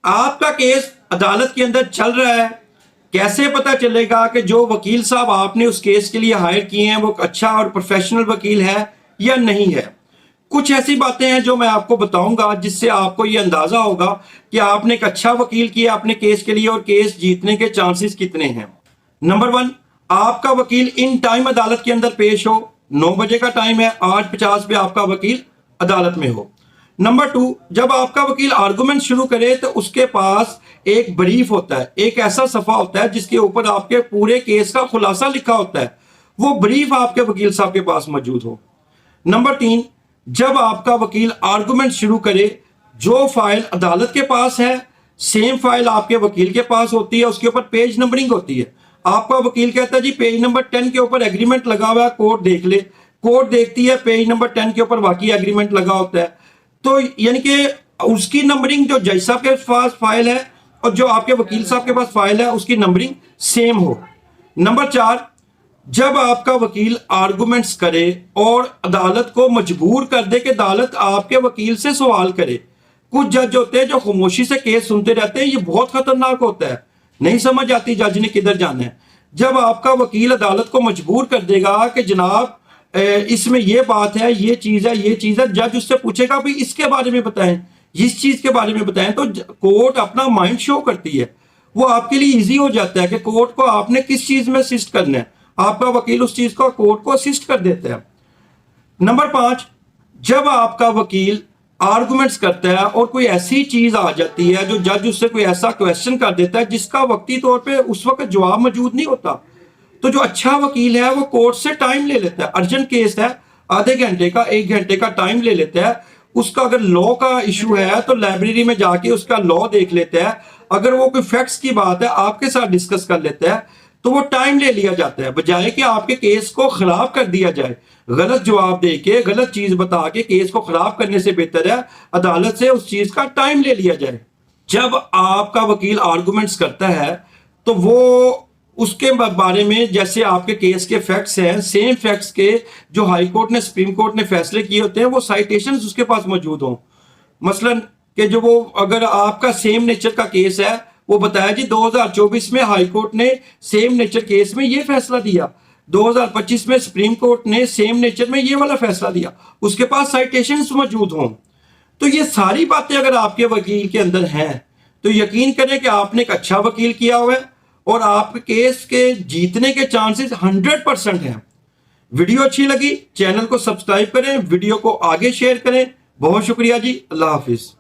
आपका केस अदालत के अंदर चल रहा है, कैसे पता चलेगा कि जो वकील साहब आपने उस केस के लिए हायर किए हैं वो अच्छा और प्रोफेशनल वकील है या नहीं है? कुछ ऐसी बातें हैं जो मैं आपको बताऊंगा जिससे आपको ये अंदाजा होगा कि आपने एक अच्छा वकील किया अपने केस के लिए और केस जीतने के चांसेस कितने हैं। नंबर 1, आपका वकील इन टाइम अदालत के अंदर पेश हो। 9 बजे का टाइम है, 8:50 पे आपका वकील अदालत में हो। नंबर 2, जब आपका वकील आर्गुमेंट शुरू करे तो उसके पास एक ब्रीफ होता है, एक ऐसा सफा होता है जिसके ऊपर आपके पूरे केस का खुलासा लिखा होता है, वो ब्रीफ आपके वकील साहब के पास मौजूद हो। नंबर 3, जब आपका वकील आर्गुमेंट शुरू करे, जो फाइल अदालत के पास है सेम फाइल आपके वकील के पास होती है, उसके ऊपर पेज नंबरिंग होती है। आपका वकील कहता है जी पेज नंबर 10 के ऊपर एग्रीमेंट लगा हुआ है, कोर्ट देख ले। कोर्ट देखती है पेज नंबर 10 के ऊपर वाकई एग्रीमेंट लगा होता है, तो यानी कि उसकी नंबरिंग जो जज साहब के पास फाइल है और जो आपके वकील साहब के पास फाइल है उसकी नंबरिंग सेम हो। नंबर 4, जब आपका वकील आर्गुमेंट्स करे और अदालत को मजबूर कर दे कि अदालत आपके वकील से सवाल करे। कुछ जज होते हैं जो खामोशी से केस सुनते रहते हैं, ये बहुत खतरनाक होता है, नहीं समझ आती जज ने किधर जाना है। जब आपका वकील अदालत को मजबूर कर देगा कि जनाब इसमें ये बात है, ये चीज है, ये चीज है, जज उससे पूछेगा भाई इसके बारे में बताएं, इस चीज के बारे में बताएं, तो कोर्ट अपना माइंड शो करती है। वो आपके लिए इजी हो जाता है कि कोर्ट को आपने किस चीज में असिस्ट करना है, आपका वकील उस चीज को कोर्ट को असिस्ट कर देता है। नंबर 5, जब आपका वकील आर्गुमेंट्स करता है और कोई ऐसी चीज आ जाती है जो जज उससे कोई ऐसा क्वेश्चन कर देता है जिसका वक्ती तौर पे उस वक्त जवाब मौजूद नहीं होता, तो जो अच्छा वकील है वो कोर्ट से टाइम ले लेता है। अर्जेंट केस है, आधे घंटे का 1 घंटे का टाइम ले लेता है। उसका अगर लॉ का इशू है तो लाइब्रेरी में जाके उसका लॉ देख लेता है। अगर वो कोई फैक्ट्स की बात है आपके साथ डिस्कस कर लेता है तो वो टाइम ले लिया जाता है, बजाय कि आपके केस को खराब कर दिया जाए। गलत जवाब दे के गलत चीज बता के केस को खराब करने से बेहतर है अदालत से उस चीज का टाइम ले लिया जाए। जब आपका वकील आर्गुमेंट्स करता है तो वो उसके बारे में जैसे आपके केस के फैक्ट्स हैं, सेम फैक्ट्स के जो हाई कोर्ट ने सुप्रीम कोर्ट ने फैसले किए होते हैं वो साइटेशंस उसके पास मौजूद हों। मसलन कि जो वो अगर आपका सेम नेचर का केस है वो बताया जी 2024 में हाई कोर्ट ने सेम नेचर केस में ये फैसला दिया, 2025 में सुप्रीम कोर्ट ने सेम नेचर में ये वाला फैसला दिया, उसके पास साइटेशंस मौजूद हों। तो ये सारी बातें अगर आपके वकील के अंदर हैं तो यकीन करें कि आपने एक अच्छा वकील किया हुआ है और आपके केस के जीतने के चांसेस 100% हैं। वीडियो अच्छी लगी चैनल को सब्सक्राइब करें, वीडियो को आगे शेयर करें। बहुत शुक्रिया जी, अल्लाह हाफिज।